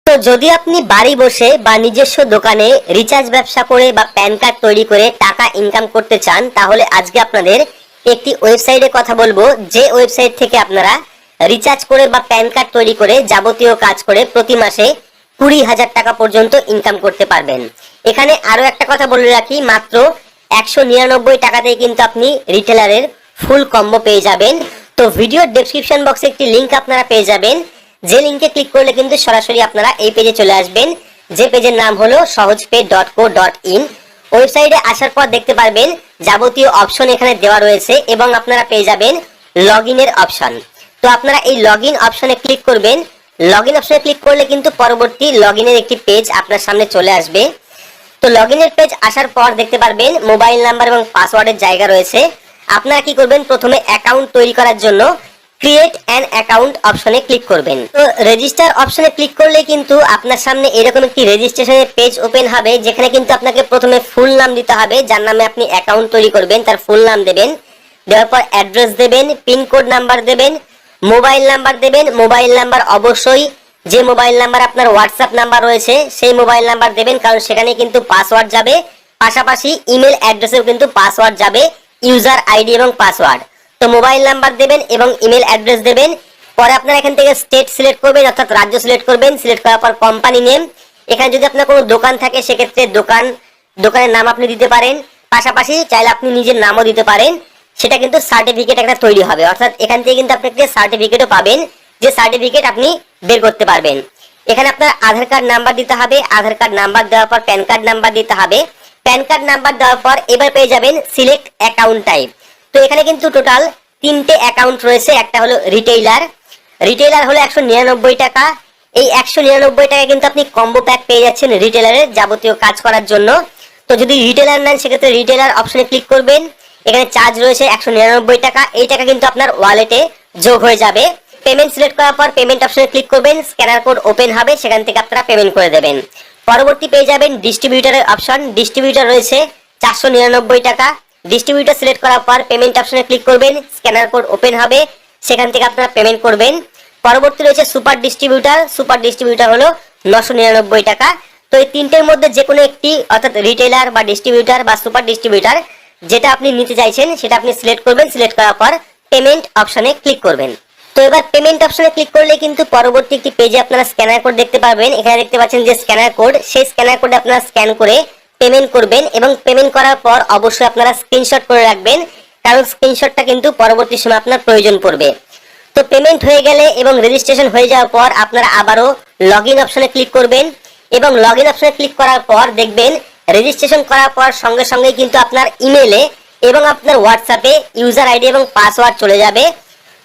তো যদি আপনি বাড়ি বসে বা নিজস্ব দোকানে রিচার্জ ব্যবসা করে বা প্যান কার্ড তৈরি করে টাকা ইনকাম করতে চান, তাহলে আজকে আপনাদের একটি ওয়েবসাইটের কথা বলবো, যে ওয়েবসাইট থেকে আপনারা রিচার্জ করে বা প্যান কার্ড তৈরি করে যাবতীয় কাজ করে প্রতি মাসে 20,000 টাকা পর্যন্ত ইনকাম করতে পারবেন। এখানে আরো একটা কথা বলে রাখি, মাত্র 199 টাকাতেই কিন্তু আপনি রিটেলারের ফুল কম্বো পেয়ে যাবেন। তো ভিডিওর ডেসক্রিপশন বক্সে একটি লিংক আপনারা পেয়ে যাবেন, যে লিংকে ক্লিক করলে কিন্তু সরাসরি আপনারা এই পেজে চলে আসবেন, যে পেজের নাম হলো sahojpay.co.in। ওয়েবসাইটে আসার পর দেখতে পারবেন যাবতীয় অপশন এখানে দেওয়া রয়েছে এবং আপনারা পেয়ে যাবেন লগইনের অপশন। তো আপনারা এই লগইন অপশনে ক্লিক করবেন। লগইন অপশনে ক্লিক করলে কিন্তু পরবর্তী লগইনের একটি পেজ আপনার সামনে চলে আসবে। তো লগইনের পেজ আসার পর দেখতে পারবেন মোবাইল নাম্বার এবং পাসওয়ার্ডের জায়গা রয়েছে। আপনারা কি করবেন, প্রথমে অ্যাকাউন্ট তৈরি করার জন্য ক্রিয়েট অ্যান অ্যাকাউন্ট অপশনে ক্লিক করবেন। তো রেজিস্টার অপশনে ক্লিক করলে কিন্তু আপনার সামনে এরকম একটি রেজিস্ট্রেশনের পেজ ওপেন হবে, যেখানে কিন্তু আপনাকে প্রথমে ফুল নাম দিতে হবে, যার নামে আপনি অ্যাকাউন্ট তৈরি করবেন তার ফুল নাম দেবেন। দেওয়ার পর অ্যাড্রেস দেবেন, পিনকোড নাম্বার দেবেন, মোবাইল নাম্বার দেবেন। মোবাইল নাম্বার অবশ্যই যে মোবাইল নাম্বার আপনার হোয়াটসঅ্যাপ নাম্বার রয়েছে সেই মোবাইল নাম্বার দেবেন, কারণ সেখানে কিন্তু পাসওয়ার্ড যাবে। পাশাপাশি ইমেল অ্যাড্রেসেও কিন্তু পাসওয়ার্ড যাবে, ইউজার আইডি এবং পাসওয়ার্ড। তো মোবাইল নাম্বার দেবেন এবং ইমেল অ্যাড্রেস দেবেন। পরে আপনারা এখান থেকে স্টেট সিলেক্ট করবেন, অর্থাৎ রাজ্য সিলেক্ট করবেন। সিলেক্ট করার পর কোম্পানি নেম, এখানে যদি আপনার কোনো দোকান থাকে সেক্ষেত্রে দোকানের নাম আপনি দিতে পারেন। পাশাপাশি চাইলে আপনি নিজের নামও দিতে পারেন। সেটা কিন্তু সার্টিফিকেট একটা তৈরি হবে, অর্থাৎ এখান থেকে কিন্তু আপনি একটা সার্টিফিকেটও পাবেন, যে সার্টিফিকেট আপনি বের করতে পারবেন। এখানে আপনার আধার কার্ড নাম্বার দিতে হবে। আধার কার্ড নাম্বার দেওয়ার পর প্যান কার্ড নাম্বার দিতে হবে। প্যান কার্ড নাম্বার দেওয়ার পর এবার পেয়ে যাবেন সিলেক্ট অ্যাকাউন্ট টাইপ। তো এখানে কিন্তু টোটাল 3টে অ্যাকাউন্ট রয়েছে। একটা হলো রিটেইলার হলো 199 টাকা। এই 199 টাকা কিন্তু আপনি কম্বো প্যাক পেয়ে যাচ্ছেন রিটেলারের যাবতীয় কাজ করার জন্য। তো যদি রিটেলার নেন সেক্ষেত্রে রিটেলার অপশনে ক্লিক করবেন। এখানে চার্জ রয়েছে 199 টাকা। এই টাকা কিন্তু আপনার ওয়ালেটে যোগ হয়ে যাবে। পেমেন্ট সিলেক্ট করার পর পেমেন্ট অপশনে ক্লিক করবেন, স্ক্যানার কোড ওপেন হবে, সেখান থেকে আপনারা পেমেন্ট করে দেবেন। পরবর্তী পেয়ে যাবেন ডিস্ট্রিবিউটরের অপশন। ডিস্ট্রিবিউটর রয়েছে 499 টাকা। ডিস্ট্রিবিউটর সিলেক্ট করার পর পেমেন্ট অপশনে ক্লিক করবেন, স্ক্যানার কোড ওপেন হবে, সেখান থেকে আপনারা পেমেন্ট করবেন। পরবর্তী রয়েছে সুপার ডিস্ট্রিবিউটর হলো 999 টাকা। তো এই তিনটের মধ্যে যে কোনো একটি, অর্থাৎ রিটেলার বা ডিস্ট্রিবিউটর বা সুপার ডিস্ট্রিবিউটর, যেটা আপনি নিতে চাইছেন সেটা আপনি সিলেক্ট করবেন। সিলেক্ট করার পর পেমেন্ট অপশনে ক্লিক করবেন। তো এবার পেমেন্ট অপশনে ক্লিক করলে কিন্তু পরবর্তী একটি পেজে আপনারা স্ক্যানার কোড দেখতে পারবেন। এখানে দেখতে পাচ্ছেন যে স্ক্যানার কোড, সেই স্ক্যানার কোডে আপনারা স্ক্যান করে পেমেন্ট করবেন এবং পেমেন্ট করার পর অবশ্যই আপনারা স্ক্রিনশট করে রাখবেন, কারণ স্ক্রিনশটটা কিন্তু পরবর্তী সময় আপনার প্রয়োজন পড়বে। তো পেমেন্ট হয়ে গেলে এবং রেজিস্ট্রেশন হয়ে যাওয়ার পর আপনারা আবারও লগইন অপশনে ক্লিক করবেন এবং লগইন অপশনে ক্লিক করার পর দেখবেন রেজিস্ট্রেশন করার পর সঙ্গে সঙ্গেই কিন্তু আপনার ইমেলে এবং আপনার হোয়াটসঅ্যাপে ইউজার আইডি এবং পাসওয়ার্ড চলে যাবে।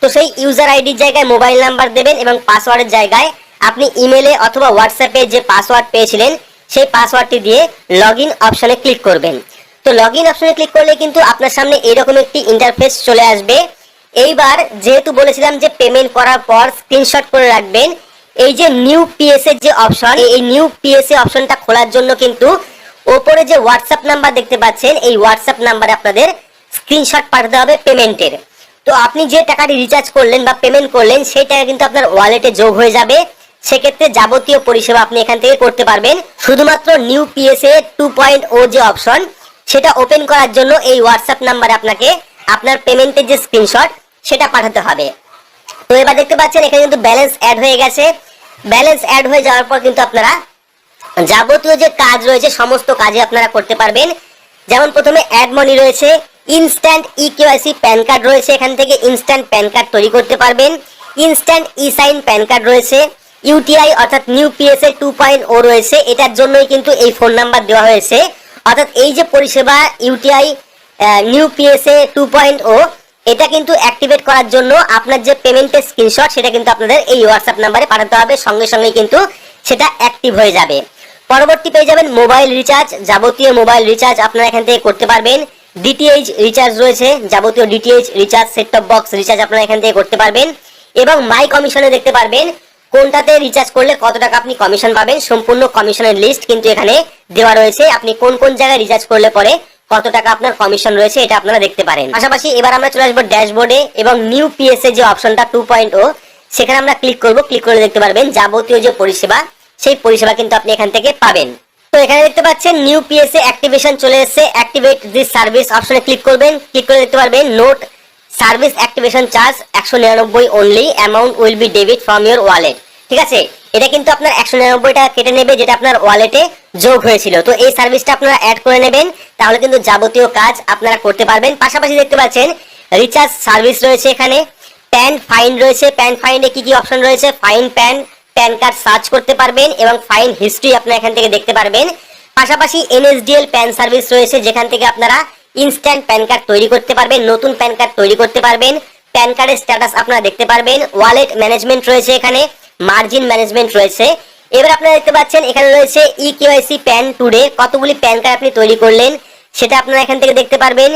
তো সেই ইউজার আইডির জায়গায় মোবাইল নাম্বার দেবেন এবং পাসওয়ার্ডের জায়গায় আপনি ইমেলে অথবা হোয়াটসঅ্যাপে যে পাসওয়ার্ড পেয়েছিলেন সেই পাসওয়ার্ডটি দিয়ে লগইন অপশনে ক্লিক করবেন। তো লগইন অপশনে ক্লিক করলে কিন্তু আপনার সামনে এরকম একটি ইন্টারফেস চলে আসবে। এইবার যেহেতু বলেছিলাম যে পেমেন্ট করার পর স্ক্রিনশট করে রাখবেন, এই যে নিউ পিএস এর যে অপশন, এই নিউ পিএস এ অপশনটা খোলার জন্য কিন্তু ওপরে যে হোয়াটসঅ্যাপ নাম্বার দেখতে পাচ্ছেন, এই হোয়াটসঅ্যাপ নাম্বারে আপনাদের স্ক্রিনশট পাঠাতে হবে পেমেন্টের। তো আপনি যে টাকাটি রিচার্জ করলেন বা পেমেন্ট করলেন সেই টাকা কিন্তু আপনার ওয়ালেটে যোগ হয়ে যাবে। সেক্ষেত্রে যাবতীয় পরিষেবা আপনি এখান থেকে করতে পারবেন। শুধুমাত্র নিউ পিএসএ 2.0 যে অপশন, সেটা ওপেন করার জন্য এই হোয়াটসঅ্যাপ নাম্বারে আপনাকে আপনার পেমেন্টের যে স্ক্রিনশট সেটা পাঠাতে হবে। তো এবার দেখতে পাচ্ছেন এখানে কিন্তু ব্যালেন্স অ্যাড হয়ে গেছে। ব্যালেন্স অ্যাড হয়ে যাওয়ার পর কিন্তু আপনারা যাবতীয় যে কাজ রয়েছে সমস্ত কাজে আপনারা করতে পারবেন। যেমন প্রথমে অ্যাড মানি রয়েছে, ইনস্ট্যান্ট ইকেওয়াইসি প্যান কার্ড রয়েছে, এখান থেকে ইনস্ট্যান্ট প্যান কার্ড তৈরি করতে পারবেন। ইনস্ট্যান্ট ই সাইন প্যান কার্ড রয়েছে। ইউটিআই অর্থাৎ নিউ পিএসএ 2.0 রয়েছে, এটার জন্যই কিন্তু এই ফোন নাম্বার দেওয়া হয়েছে। অর্থাৎ এই যে পরিষেবা ইউটিআই নিউ পিএসএ 2.0, এটা কিন্তু অ্যাক্টিভেট করার জন্য আপনার যে পেমেন্টের স্ক্রিনশট সেটা কিন্তু আপনাদের এই হোয়াটসঅ্যাপ নাম্বারে পাঠাতে হবে, সঙ্গে সঙ্গে কিন্তু সেটা অ্যাক্টিভ হয়ে যাবে। পরবর্তী পেয়ে যাবেন মোবাইল রিচার্জ। যাবতীয় মোবাইল রিচার্জ আপনারা এখান থেকে করতে পারবেন। ডিটিএইচ রিচার্জ রয়েছে, যাবতীয় DTH recharge, set top box recharge আপনারা এখান থেকে করতে পারবেন। এবং মাই কমিশনে দেখতে পারবেন কোনটাতে রিচার্জ করলে কত টাকা আপনি কমিশন পাবেন। সম্পূর্ণ কমিশনের লিস্ট কিন্তু এখানে দেওয়া রয়েছে। আপনি কোন কোন জায়গায় রিচার্জ করলে পরে কত টাকা আপনার কমিশন রয়েছে এটা আপনারা দেখতে পারেন। পাশাপাশি এবার আমরা চলে আসবো ড্যাশবোর্ডে এবং নিউ পিএসএ যে অপশনটা 2.0, সেখানে আমরা ক্লিক করব। ক্লিক করে দেখতে পারবেন যাবতীয় যে পরিষেবা সেই পরিষেবা কিন্তু আপনি এখান থেকে পাবেন। তো এখানে দেখতে পাচ্ছেন নিউ পিএসএ অ্যাক্টিভেশন চলে এসেছে। অ্যাক্টিভেট দিস সার্ভিস অপশনে ক্লিক করবেন, ক্লিক করে দেখতে পারবেন note service activation charge 199 only, amount will be debit from your wallet. ঠিক আছে, এটা কিন্তু আপনার 199 টাকা কেটে নেবে, যেটা আপনার ওয়ালেটে যোগ হয়েছিল। তো এই সার্ভিসটা আপনারা অ্যাড করে নেবেন, তাহলে কিন্তু যাবতীয় কাজ আপনারা করতে পারবেন। পাশাপাশি দেখতে পাচ্ছেন রিচার্জ সার্ভিস রয়েছে, এখানে প্যান ফাইন রয়েছে। প্যান ফাইন্ডে কি কি অপশন রয়েছে, fine pan, pan card search করতে পারবেন এবং ফাইন হিস্ট্রি আপনারা এখান থেকে দেখতে পারবেন। পাশাপাশি এনএসডিএল প্যান সার্ভিস রয়েছে, যেখান থেকে আপনারা ইনস্ট্যান্ট প্যান কার্ড তৈরি করতে পারবেন, নতুন প্যান কার্ড তৈরি করতে পারবেন, প্যান কার্ডের স্ট্যাটাস আপনারা দেখতে পারবেন। ওয়ালেট ম্যানেজমেন্ট রয়েছে, এখানে মার্জিন ম্যানেজমেন্ট রয়েছে। এবার আপনারা দেখতে পাচ্ছেন এখানে রয়েছে ই কেওয়াইসি প্যান টুডে, কতগুলি প্যান কার্ড আপনি তৈরি করলেন সেটা আপনারা এখান থেকে দেখতে পারবেন।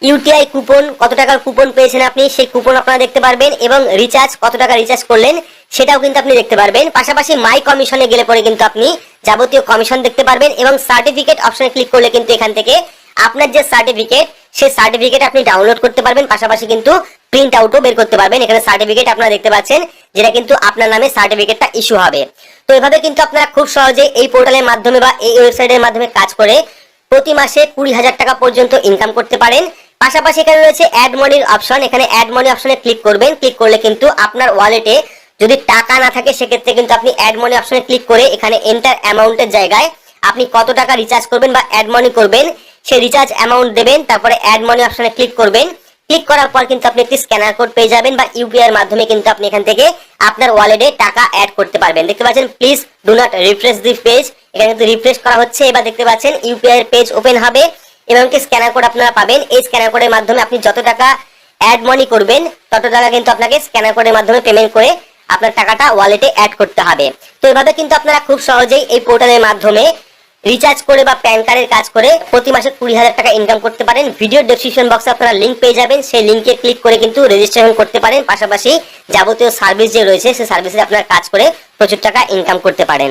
ইউটিআই কুপন, কত টাকার কুপন পেয়েছেন আপনি সেই কুপন আপনারা দেখতে পারবেন, এবং রিচার্জ, কত টাকা রিচার্জ করলেন সেটাও কিন্তু আপনি দেখতে পারবেন। পাশাপাশি মাই কমিশনে গেলে পরে কিন্তু আপনি যাবতীয় কমিশন দেখতে পারবেন, এবং সার্টিফিকেট অপশনে ক্লিক করলে কিন্তু এখান থেকে আপনার যে সার্টিফিকেট সেই সার্টিফিকেট আপনি ডাউনলোড করতে পারবেন, পাশাপাশি কিন্তু প্রিন্ট আউটও বের করতে পারবেন। এখানে সার্টিফিকেট আপনারা দেখতে পাচ্ছেন, যেটা কিন্তু আপনার নামে সার্টিফিকেটটা ইস্যু হবে। তো এভাবে কিন্তু আপনারা খুব সহজে এই পোর্টালের মাধ্যমে বা এই ওয়েবসাইটের মাধ্যমে কাজ করে প্রতি মাসে 20,000 টাকা পর্যন্ত ইনকাম করতে পারেন। পাশাপাশি এখানে রয়েছে অ্যাড মানির অপশন, এখানে অ্যাড মানি অপশনে ক্লিক করবেন, ক্লিক করলে কিন্তু আপনার ওয়ালেটে যদি টাকা না থাকে সেক্ষেত্রে কিন্তু আপনি অ্যাড মানি অপশনে ক্লিক করে এখানে এন্টার অ্যামাউন্টের জায়গায় আপনি কত টাকা রিচার্জ করবেন বা অ্যাড মানি করবেন সেই রিচার্জ অ্যামাউন্ট দেবেন, তারপরে অ্যাড মানি অপশনে ক্লিক করবেন। ক্লিক করার পর কিন্তু আপনি একটি স্ক্যানার কোড পেয়ে যাবেন, বা ইউপিআই এর মাধ্যমে কিন্তু আপনি এখান থেকে আপনার ওয়ালেটে টাকা অ্যাড করতে পারবেন। দেখতে পাচ্ছেন please do not refresh the page, এখানে কিন্তু রিফ্রেশ করা হচ্ছে। এবার দেখতে পাচ্ছেন ইউপিআই এর পেজ ওপেন হবে এবং একটি স্ক্যানার কোড আপনারা পাবেন। এই স্ক্যানার কোডের মাধ্যমে আপনি যত টাকা অ্যাড মানি করবেন তত টাকা কিন্তু আপনাকে স্ক্যানার কোডের মাধ্যমে পেমেন্ট করে আপনার টাকাটা ওয়ালেটে অ্যাড করতে হবে। তো এভাবে কিন্তু আপনারা খুব সহজেই এই পোর্টালের মাধ্যমে রিচার্জ করে বা প্যান কার্ডের কাজ করে প্রতি মাসে 20,000 টাকা ইনকাম করতে পারেন। ভিডিও ডেসক্রিপশন বক্সে আপনারা লিংক পেয়ে যাবেন, সেই লিংকে ক্লিক করে কিন্তু রেজিস্ট্রেশন করতে পারেন। পাশাপাশি যাবতীয় সার্ভিস যে রয়েছে সেই সার্ভিসে আপনারা কাজ করে প্রচুর টাকা ইনকাম করতে পারেন।